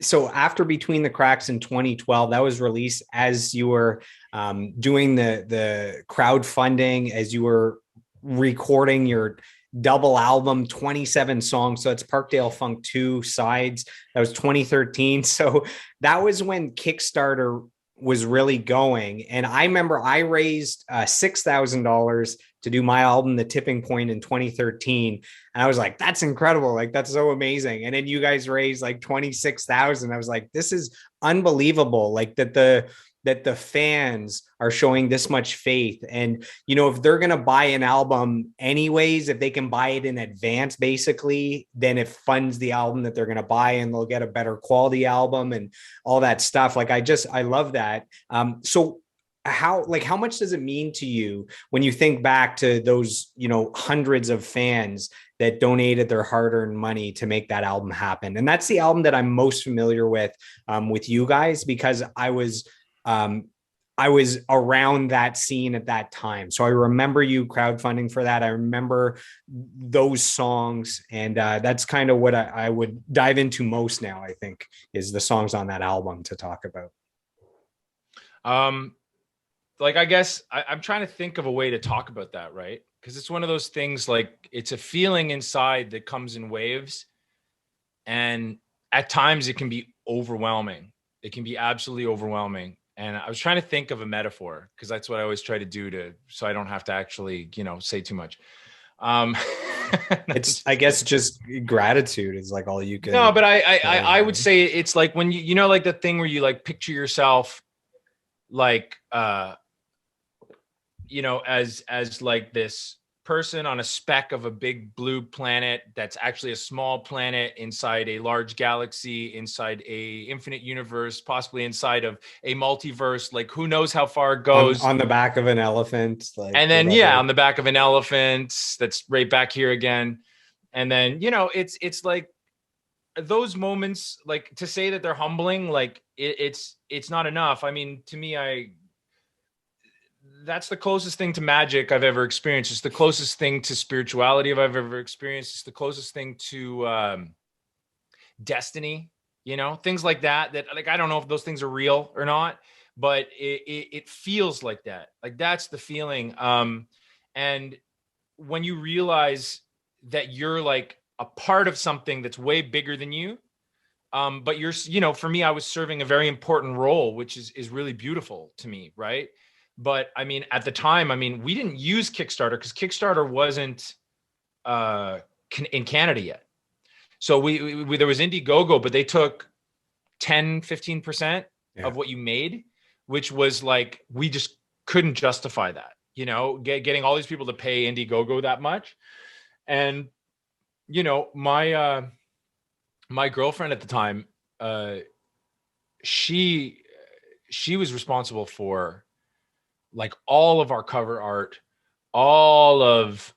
so after Between the Cracks in 2012, that was released as you were doing the crowdfunding, as you were recording your double album, 27 songs. So it's Parkdale Funk 2 Sides. That was 2013. So that was when Kickstarter was really going. And I remember I raised $6,000 to do my album, The Tipping Point, in 2013. And I was like, that's incredible. Like, that's so amazing. And then you guys raised like 26,000. I was like, this is unbelievable. Like that the fans are showing this much faith. And, you know, if they're going to buy an album anyways, if they can buy it in advance, basically, then it funds the album that they're going to buy, and they'll get a better quality album and all that stuff. Like, I love that. So how much does it mean to you when you think back to those, you know, hundreds of fans that donated their hard-earned money to make that album happen? And that's the album that I'm most familiar with you guys, because I was around that scene at that time. So I remember you crowdfunding for that. I remember those songs. And that's kind of what I would dive into most now, I think, is the songs on that album to talk about. Like, I guess I'm trying to think of a way to talk about that, right? Because it's one of those things, like, it's a feeling inside that comes in waves. And at times it can be overwhelming. It can be absolutely overwhelming. And I was trying to think of a metaphor, because that's what I always try to do so I don't have to actually, you know, say too much. It's, I guess, just gratitude is like all you can. No, but I would say it's like when you know, like the thing where you like picture yourself like, you know, as like this person on a speck of a big blue planet that's actually a small planet inside a large galaxy, inside a infinite universe, possibly inside of a multiverse. Like, who knows how far it goes. On the back of an elephant. Like, and then, on the back of an elephant that's right back here again. And then, you know, it's like those moments, like, to say that they're humbling, like it's not enough. I mean, to me, that's the closest thing to magic I've ever experienced. It's the closest thing to spirituality I've ever experienced. It's the closest thing to destiny, you know, things like that, like, I don't know if those things are real or not, but it feels like that. Like, that's the feeling. And when you realize that you're like a part of something that's way bigger than you, but you're, you know, for me, I was serving a very important role, which is really beautiful to me, right? But I mean, at the time, I mean, we didn't use Kickstarter because Kickstarter wasn't in Canada yet. So we there was Indiegogo, but they took 10-15% of what you made, which was like, we just couldn't justify that, you know, getting all these people to pay Indiegogo that much. And, you know, my girlfriend at the time, she was responsible for like all of our cover art, all of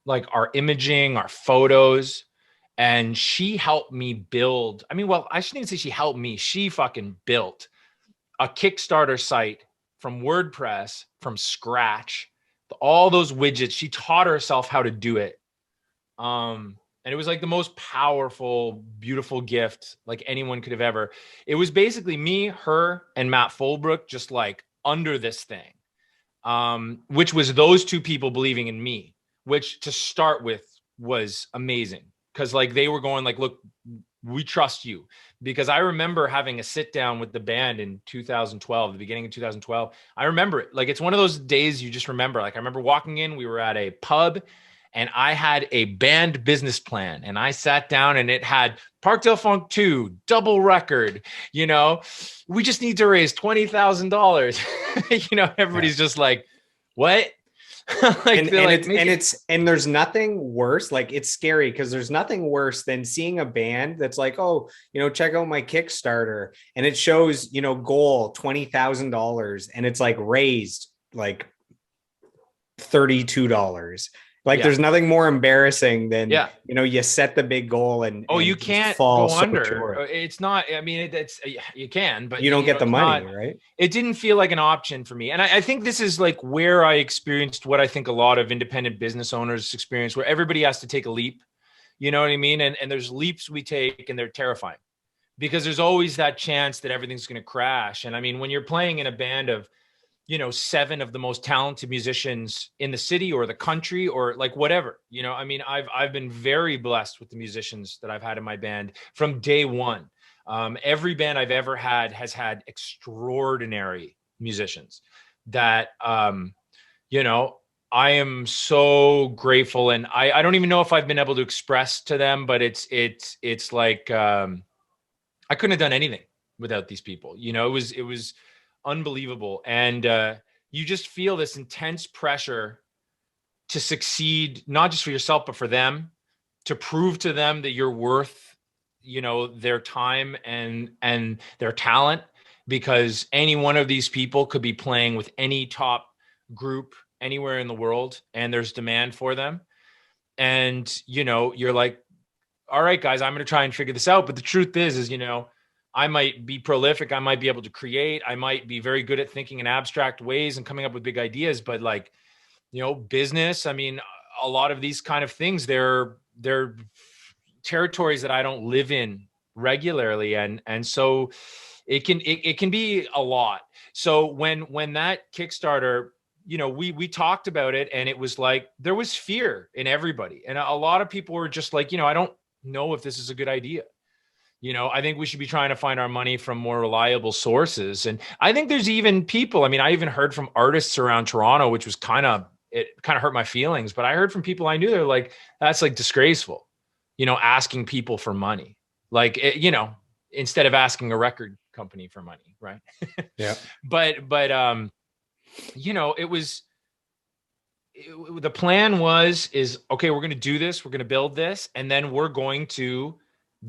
like our imaging, our photos. And she helped me build. I mean, well, I shouldn't even say she helped me. She fucking built a Kickstarter site from WordPress from scratch. All those widgets. She taught herself how to do it. And it was like the most powerful, beautiful gift like anyone could have ever. It was basically me, her, and Matt Fulbrook just like under this thing, which was those two people believing in me, which to start with was amazing. Cause like they were going like, look, we trust you. Because I remember having a sit down with the band in 2012, the beginning of 2012. I remember it. Like, it's one of those days you just remember. Like, I remember walking in, we were at a pub and I had a band business plan, and I sat down and it had Parkdale Funk 2, double record, you know, we just need to raise $20,000. You know, everybody's just like, what? Like, and there's nothing worse. Like, it's scary because there's nothing worse than seeing a band that's like, oh, you know, check out my Kickstarter, and it shows, you know, goal $20,000, and it's like raised like $32. Like, there's nothing more embarrassing than, you know, you set the big goal and you can't fall go under. Short. It's not, I mean, it's you can, but you don't get the money, right? It didn't feel like an option for me. And I think this is like where I experienced what I think a lot of independent business owners experience, where everybody has to take a leap. You know what I mean? And there's leaps we take and they're terrifying. because there's always that chance that everything's going to crash. And I mean, when you're playing in a band of, 7 of the most talented musicians in the city or the country or like whatever, I mean, I've been very blessed with the musicians that I've had in my band from day one. Every band I've ever had has had extraordinary musicians that, I am so grateful. And I don't even know if I've been able to express to them, but it's like, I couldn't have done anything without these people. It was unbelievable. And you just feel this intense pressure to succeed, not just for yourself, but for them, to prove to them that you're worth, their time and their talent, because any one of these people could be playing with any top group anywhere in the world and there's demand for them. And, you're like, all right, guys, I'm going to try and figure this out. But the truth is, I might be prolific. I might be able to create. I might be very good at thinking in abstract ways and coming up with big ideas. But like, business, I mean, a lot of these kind of things, they're territories that I don't live in regularly. And so it can be a lot. So when that Kickstarter, we talked about it, and it was like, there was fear in everybody. And a lot of people were just like, I don't know if this is a good idea. I think we should be trying to find our money from more reliable sources. And I think there's even people, I mean, I even heard from artists around Toronto, which was it kind of hurt my feelings, but I heard from people I knew, they're like, that's like disgraceful, asking people for money, like, instead of asking a record company for money. Right. Yeah. But the plan is, okay, we're going to do this. We're going to build this. And then we're going to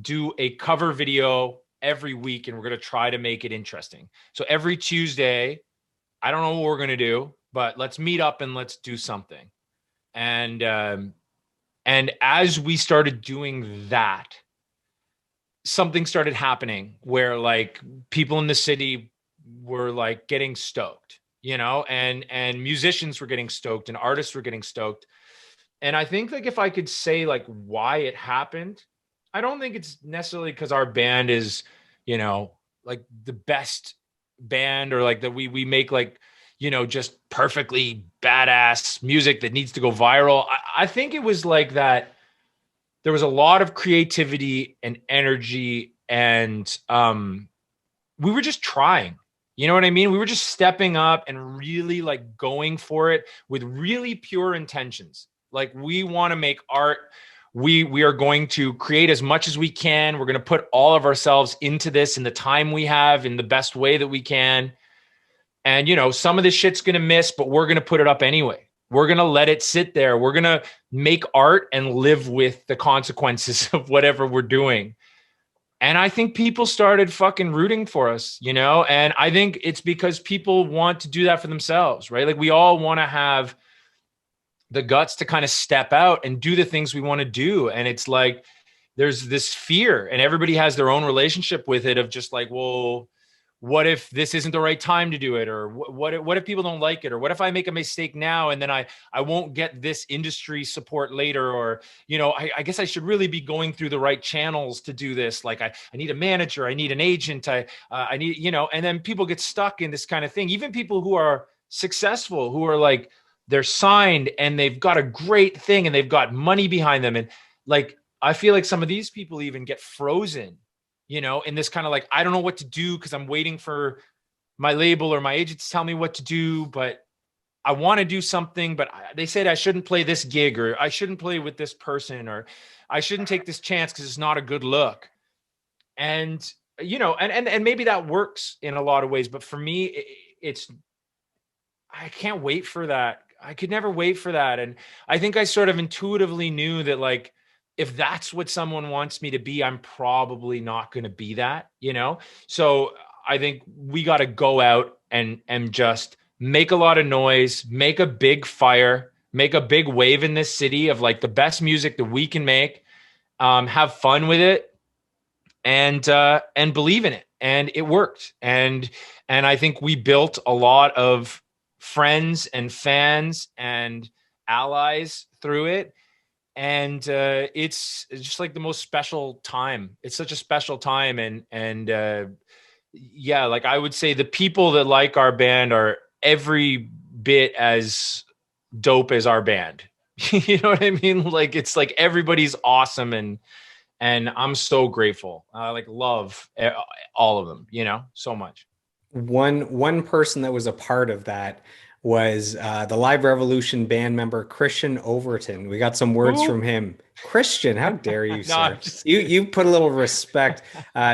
do a cover video every week, and we're going to try to make it interesting. So every Tuesday, I don't know what we're going to do, but let's meet up and let's do something. And as we started doing that, something started happening where like people in the city were like getting stoked, and musicians were getting stoked and artists were getting stoked. And I think like, if I could say like why it happened, I don't think it's necessarily because our band is, like the best band, or like that we make like, just perfectly badass music that needs to go viral. I think it was like that. There was a lot of creativity and energy, and we were just trying. You know what I mean? We were just stepping up and really like going for it with really pure intentions. Like, we want to make art. We are going to create as much as we can. We're going to put all of ourselves into this in the time we have in the best way that we can. And, some of this shit's going to miss, but we're going to put it up anyway. We're going to let it sit there. We're going to make art and live with the consequences of whatever we're doing. And I think people started fucking rooting for us, and I think it's because people want to do that for themselves, right? Like, we all want to have the guts to kind of step out and do the things we want to do. And it's like, there's this fear, and everybody has their own relationship with it of just like, well, what if this isn't the right time to do it? Or what if people don't like it? Or what if I make a mistake now and then I won't get this industry support later? Or, I guess I should really be going through the right channels to do this. Like, I need a manager, I need an agent, I need, and then people get stuck in this kind of thing. Even people who are successful, who are like, they're signed and they've got a great thing and they've got money behind them. And like, I feel like some of these people even get frozen, in this kind of like, I don't know what to do because I'm waiting for my label or my agent to tell me what to do, but I want to do something, but they said I shouldn't play this gig, or I shouldn't play with this person, or I shouldn't take this chance because it's not a good look. And, and maybe that works in a lot of ways, but for me, I can't wait for that. I could never wait for that. And I think I sort of intuitively knew that, like, if that's what someone wants me to be, I'm probably not going to be that, So I think we got to go out and just make a lot of noise, make a big fire, make a big wave in this city of like the best music that we can make, have fun with it, and believe in it. And it worked. And I think we built a lot of friends and fans and allies through it. and it's just like the most special time. It's such a special time, and yeah, like I would say the people that like our band are every bit as dope as our band. You know what I mean? Like it's like everybody's awesome, and I'm so grateful. I like love all of them, you know, so much. One person that was a part of that was the Live Revolution band member Christian Overton. We got some words Who? from him. Christian, how dare you, No, I'm sir? just You put a little respect.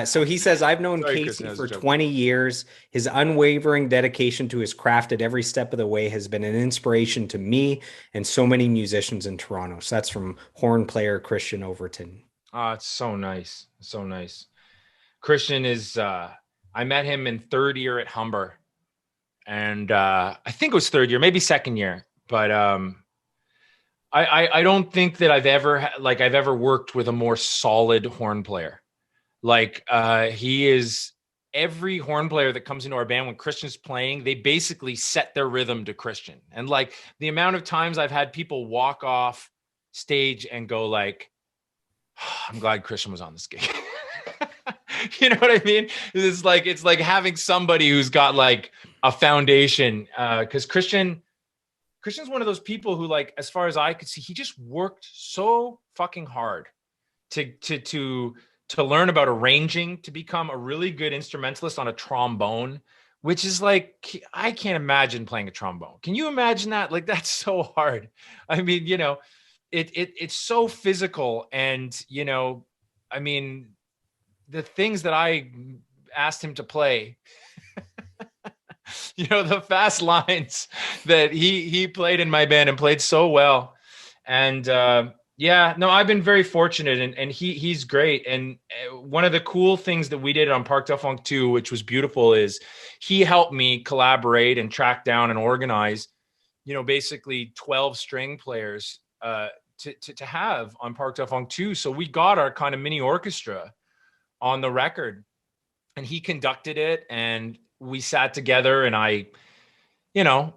So he says, I've known sorry, Chris. Casey That was a for joke. 20 years. His unwavering dedication to his craft at every step of the way has been an inspiration to me and so many musicians in Toronto. So that's from horn player Christian Overton. Oh, it's so nice. So nice. Christian is I met him in third year at Humber. And I think it was third year, maybe second year. But I don't think that I've ever worked with a more solid horn player. Like he is every horn player that comes into our band when Christian's playing, they basically set their rhythm to Christian. And like the amount of times I've had people walk off stage and go like, oh, I'm glad Christian was on this gig. You know what I mean? It's like having somebody who's got like a foundation. Because Christian's one of those people who, like, as far as I could see, he just worked so fucking hard to learn about arranging, to become a really good instrumentalist on a trombone, which is like, I can't imagine playing a trombone. Can you imagine that? Like, that's so hard. I mean, you know, it's so physical, and you know, I mean, the things that I asked him to play, you know, the fast lines that he played in my band and played so well. And yeah, no, I've been very fortunate, and he's great. And one of the cool things that we did on Parkdale Funk 2, which was beautiful, is he helped me collaborate and track down and organize, you know, basically 12 string players to have on Parkdale Funk 2. So we got our kind of mini orchestra on the record, and he conducted it, and we sat together, and I, you know,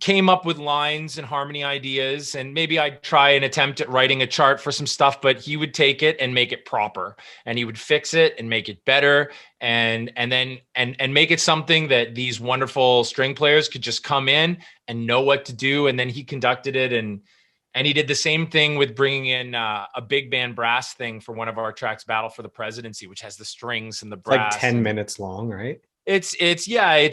came up with lines and harmony ideas, and maybe I'd try and attempt at writing a chart for some stuff, but he would take it and make it proper, and he would fix it and make it better, and then make it something that these wonderful string players could just come in and know what to do. And then he conducted it, and he did the same thing with bringing in a big band brass thing for one of our tracks, Battle for the Presidency, which has the strings and the It's like brass. 10 And minutes long, right? it's yeah,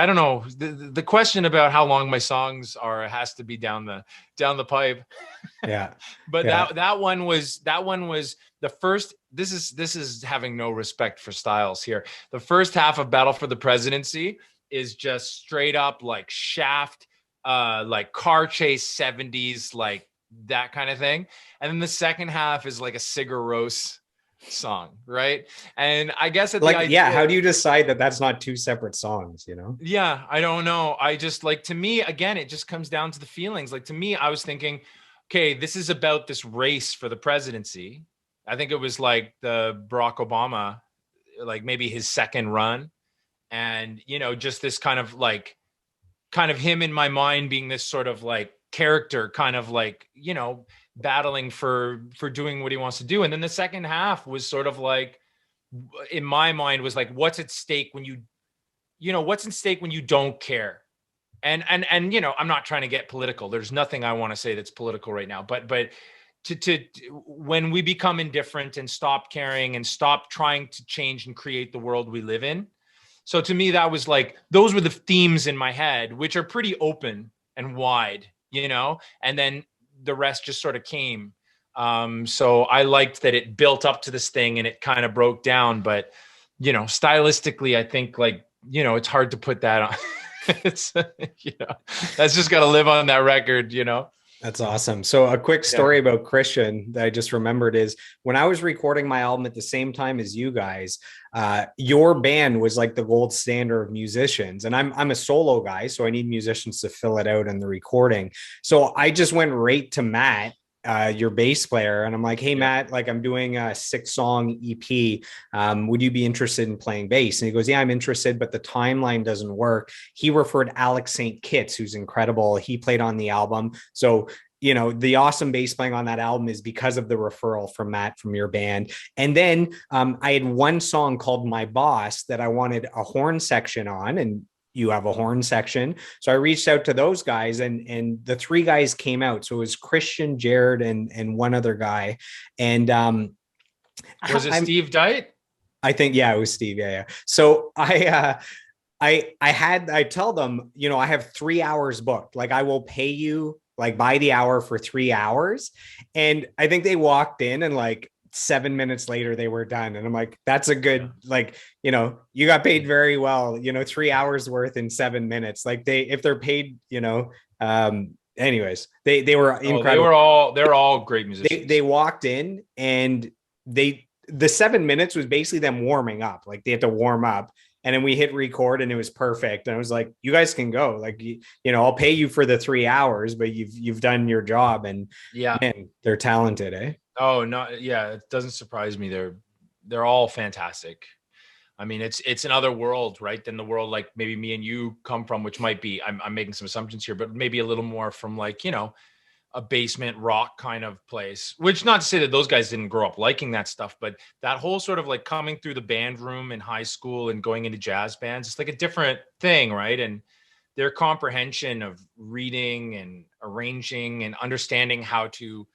I don't know. The question about how long my songs are has to be down the pipe. Yeah. But Yeah. that one was the first. This is having no respect for styles here. The first half of Battle for the Presidency is just straight up like Shaft, like car chase 70s, like that kind of thing. And then the second half is like a Sigur Rós song, right? And I guess at the Like, idea, yeah, how do you decide that that's not two separate songs, you know? yeah, I don't know. I just, like, to me, again, it just comes down to the feelings. Like, to me, I was thinking, okay, this is about this race for the presidency. I think it was like the Barack Obama, like maybe his second run. And, you know, just this kind of him in my mind being this sort of like character, kind of like, you know, battling for doing what he wants to do. And then the second half was sort of like, in my mind, was like, what's at stake when what's at stake when you don't care? And you know, I'm not trying to get political. There's nothing I want to say that's political right now, but to when we become indifferent and stop caring and stop trying to change and create the world we live in. So to me, that was like, those were the themes in my head, which are pretty open and wide, you know, and then the rest just sort of came. So I liked that it built up to this thing and it kind of broke down, but you know, stylistically, I think, like, you know, it's hard to put that on. It's, you know, that's just got to live on that record, you know? That's awesome. So a quick story about Christian that I just remembered is when I was recording my album at the same time as you guys, your band was like the gold standard of musicians. And I'm a solo guy, so I need musicians to fill it out in the recording. So I just went right to Matt, your bass player, and I'm like, hey, Matt, like, I'm doing a 6-song EP. Would you be interested in playing bass? And he goes, yeah, I'm interested, but the timeline doesn't work. He referred Alex St. Kitts, who's incredible. He played on the album. So you know, the awesome bass playing on that album is because of the referral from Matt from your band. And then I had one song called My Boss that I wanted a horn section on, and you have a horn section. So I reached out to those guys, and the three guys came out. So it was Christian, Jared, and one other guy. And Was it Steve Dite? I think, yeah, it was Steve. Yeah, yeah. So I tell them, you know, I have 3 hours booked. Like I will pay you like by the hour for 3 hours. And I think they walked in and like 7 minutes later they were done. And I'm like, that's a good, like, you know, you got paid very well, you know, 3 hours worth in 7 minutes. Like if they're paid, you know, anyways, they were incredible. They're all great musicians. They walked in and the 7 minutes was basically them warming up. Like they had to warm up, and then we hit record and it was perfect. And I was like, you guys can go. Like, you know, I'll pay you for the 3 hours, but you've done your job. And yeah, man, they're talented, eh? Oh no, yeah, it doesn't surprise me. They're all fantastic. I mean, it's another world, right? Than the world like maybe me and you come from, which might be, I'm making some assumptions here, but maybe a little more from like, you know, a basement rock kind of place, which not to say that those guys didn't grow up liking that stuff, but that whole sort of like coming through the band room in high school and going into jazz bands, it's like a different thing, right? And their comprehension of reading and arranging and understanding how to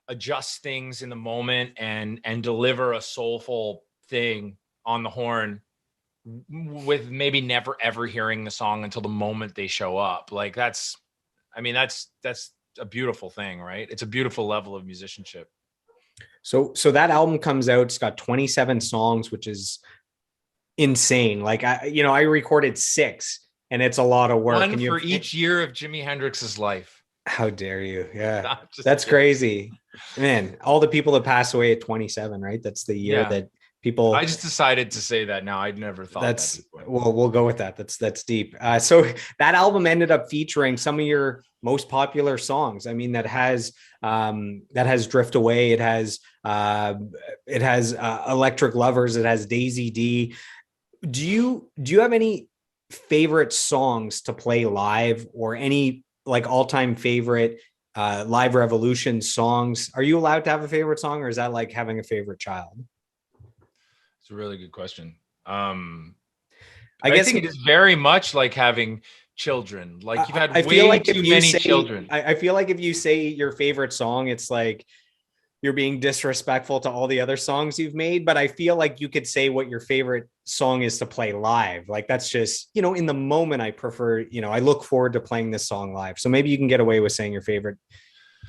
adjust things in the moment and deliver a soulful thing on the horn with maybe never ever hearing the song until the moment they show up. Like that's a beautiful thing, right? It's a beautiful level of musicianship. So that album comes out, it's got 27 songs, which is insane. Like I recorded 6, and it's a lot of work. One for each year of Jimi Hendrix's life. How dare you? Yeah. That's crazy. Man, all the people that pass away at 27, right? That's the year that people. I just decided to say that now. I'd never thought that's well, we'll go with that. That's deep. So that album ended up featuring some of your most popular songs. I mean, that has Drift Away. It has Electric Lovers. It has Daisy D. Do you have any favorite songs to play live, or any like all-time favorite Live Revolution songs? Are you allowed to have a favorite song, or is that like having a favorite child? It's a really good question. I guess think it is very much like having children. Like you've had too many children. I feel like if you say your favorite song, it's like you're being disrespectful to all the other songs you've made. But I feel like you could say what your favorite song is to play live. Like that's just, you know, in the moment, I prefer, you know, I look forward to playing this song live. So maybe you can get away with saying your favorite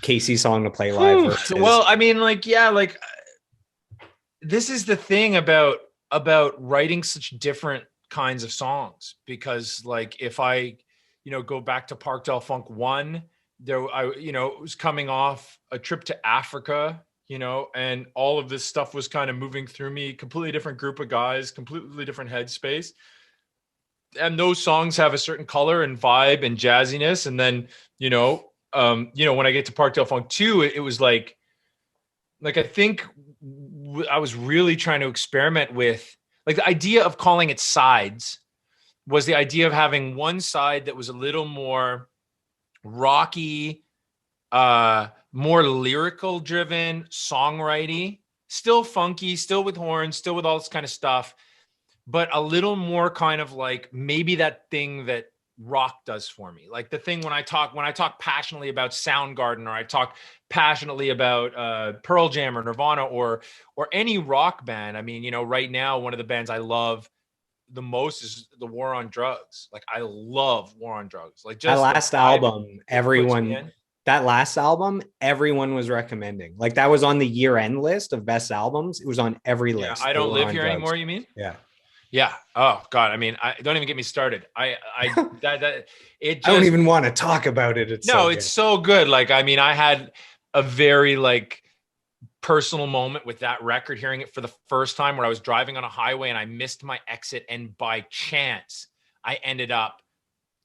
Casey song to play live. Well, I mean, like, yeah, like this is the thing about writing such different kinds of songs, because like if I, you know, go back to Parkdale Funk 1, it was coming off a trip to Africa, you know, and all of this stuff was kind of moving through me, completely different group of guys, completely different headspace. And those songs have a certain color and vibe and jazziness. And then, when I get to Parkdale Funk 2, it was like I think I was really trying to experiment with, like, the idea of calling it sides was the idea of having one side that was a little more rocky, more lyrical driven, songwriting, still funky, still with horns, still with all this kind of stuff, but a little more kind of like maybe that thing that rock does for me. Like the thing when I talk passionately about Soundgarden, or I talk passionately about Pearl Jam or Nirvana or any rock band. I mean, right now, one of the bands I love the most is the War on Drugs. Like I love War on Drugs. Like just that last album, everyone was recommending. Like that was on the year-end list of best albums. It was on every list. I Don't Live Here Anymore, you mean? Yeah. Yeah. Oh God. I mean, I don't even get me started. I don't even want to talk about it. It's so good. Like, I mean, I had a very like personal moment with that record, hearing it for the first time, where I was driving on a highway and I missed my exit. And by chance, I ended up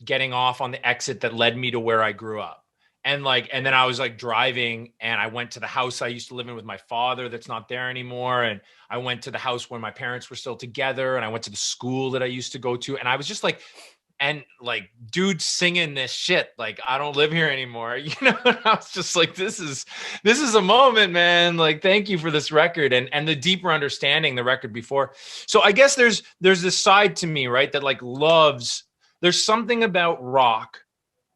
getting off on the exit that led me to where I grew up. And then I was like driving, and I went to the house I used to live in with my father that's not there anymore. And I went to the house when my parents were still together, and I went to the school that I used to go to. And I was just like and like dude singing this shit like I don't live here anymore, you know. And I was just like, this is a moment, man. Like, thank you for this record, and the deeper understanding the record before. So I guess there's this side to me, right, that like loves, there's something about rock,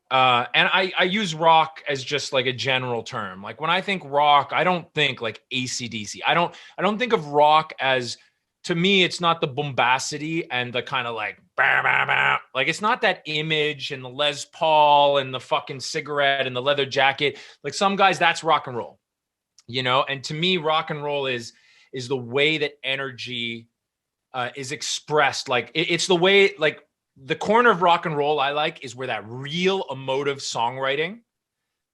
and I use rock as just like a general term. Like when I think rock, I don't think like AC/DC. I don't think of rock as, to me, it's not the bombacity and the kind of like bah, bah, bah. Like it's not that image and the Les Paul and the fucking cigarette and the leather jacket. Like some guys, that's rock and roll, you know. And to me, rock and roll is the way that energy is expressed. Like it's the way, like the corner of rock and roll I like is where that real emotive songwriting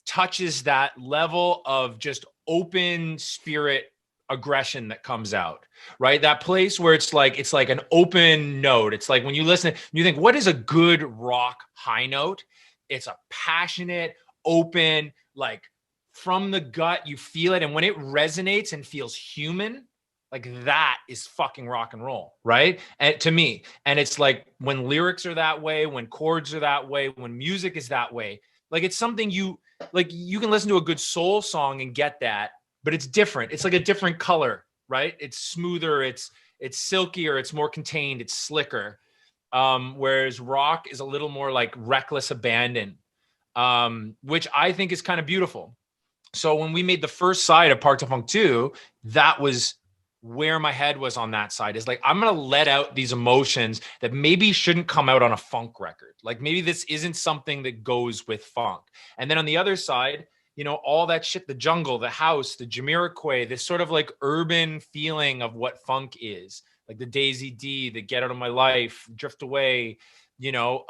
touches that level of just open spirit aggression that comes out, right? That place where it's like an open note. It's like when you listen, you think, what is a good rock high note? It's a passionate, open, like from the gut, you feel it. And when it resonates and feels human, like that is fucking rock and roll, right? And to me, and it's like when lyrics are that way, when chords are that way, when music is that way, like it's something you like, you can listen to a good soul song and get that, but it's different. It's like a different color, right? It's smoother, it's silkier, it's more contained, it's slicker. Whereas rock is a little more like reckless abandon, which I think is kind of beautiful. So when we made the first side of Parkdale Funk 2, that was where my head was on that side, is like, I'm going to let out these emotions that maybe shouldn't come out on a funk record. Like maybe this isn't something that goes with funk. And then on the other side, you know, all that shit, the jungle, the house, the Jamiroquai, this sort of like urban feeling of what funk is, like the Daisy D, the Get Out of My Life, Drift Away, you know,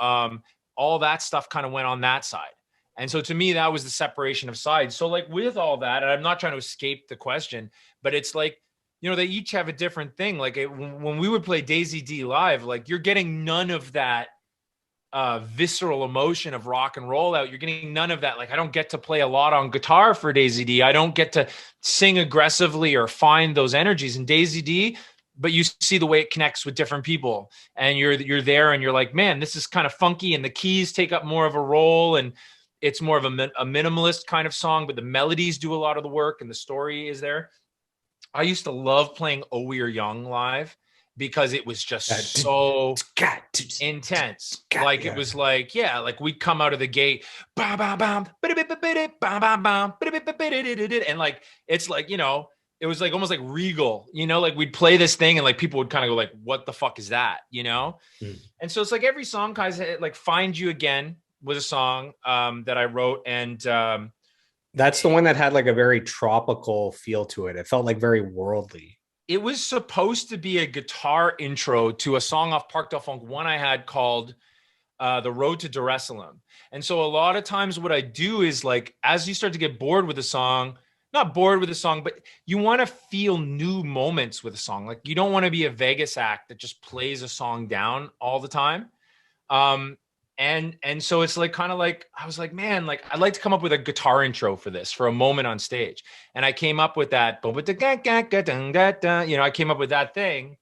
all that stuff kind of went on that side. And so to me, that was the separation of sides. So like with all that, and I'm not trying to escape the question, but it's like, you know, they each have a different thing. Like when we would play Daisy D live, like you're getting none of that visceral emotion of rock and roll out. You're getting none of that. Like I don't get to play a lot on guitar for Daisy D. I don't get to sing aggressively or find those energies in Daisy D, but you see the way it connects with different people, and you're there and you're like, man, this is kind of funky, and the keys take up more of a role, and it's more of a minimalist kind of song, but the melodies do a lot of the work and the story is there. I used to love playing Oh We're Young live because it was just so intense. Like it was like, yeah, like we'd come out of the gate, and like it's like, you know, it was like almost like regal, you know, like we'd play this thing and like people would kind of go like, what the fuck is that, you know? And so it's like every song kind of like Find You Again was a song that I wrote, and that's the one that had like a very tropical feel to it. It felt like very worldly. it was supposed to be a guitar intro to a song off Parkdale Funk, one I had called The Road to Jerusalem. And so a lot of times what I do is like, as you start to get bored with a song, not bored with a song, but you want to feel new moments with a song. Like you don't want to be a Vegas act that just plays a song down all the time. And so it's like kind of like I was like, man, like I'd like to come up with a guitar intro for this, for a moment on stage. And I came up with that, you know, I came up with that thing.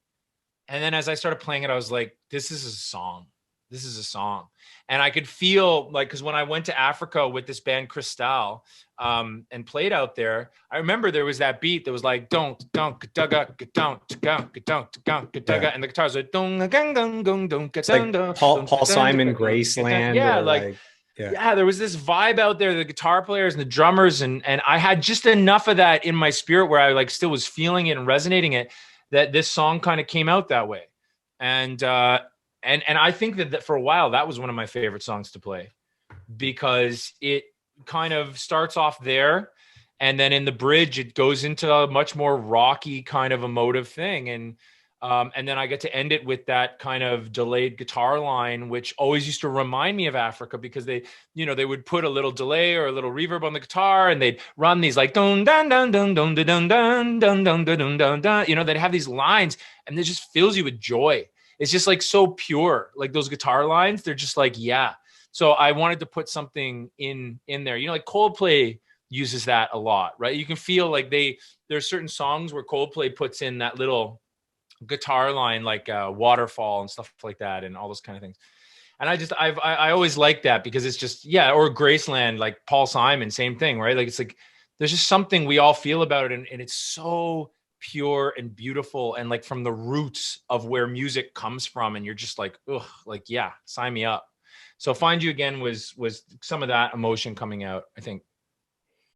And then as I started playing it, I was like, this is a song. This is a song. And I could feel like, because when I went to Africa with this band Cristal and played out there, I remember there was that beat that was like don't and the guitars are like Paul Simon Graceland. Yeah, like yeah, there was this vibe out there, the guitar players and the drummers, and I had just enough of that in my spirit where I like still was feeling it and resonating it, that this song kind of came out that way. And I think that for a while that was one of my favorite songs to play, because it kind of starts off there, and then in the bridge it goes into a much more rocky kind of emotive thing, and then I get to end it with that kind of delayed guitar line, which always used to remind me of Africa, because they, you know, they would put a little delay or a little reverb on the guitar, and they'd run these like dun dun dun dun dun dun dun dun dun dun dun dun. You know, they'd have these lines, and it just fills you with joy. It's just like so pure, like those guitar lines. They're just like, yeah. So I wanted to put something in there. You know, like Coldplay uses that a lot, right? You can feel like there's certain songs where Coldplay puts in that little guitar line, like Waterfall and stuff like that, and all those kind of things. And I always like that because it's just, yeah. Or Graceland, like Paul Simon, same thing, right? Like, it's like, there's just something we all feel about it. And it's so pure and beautiful. And like from the roots of where music comes from. And you're just like, ugh, like, yeah, sign me up. So Find You Again was some of that emotion coming out, I think.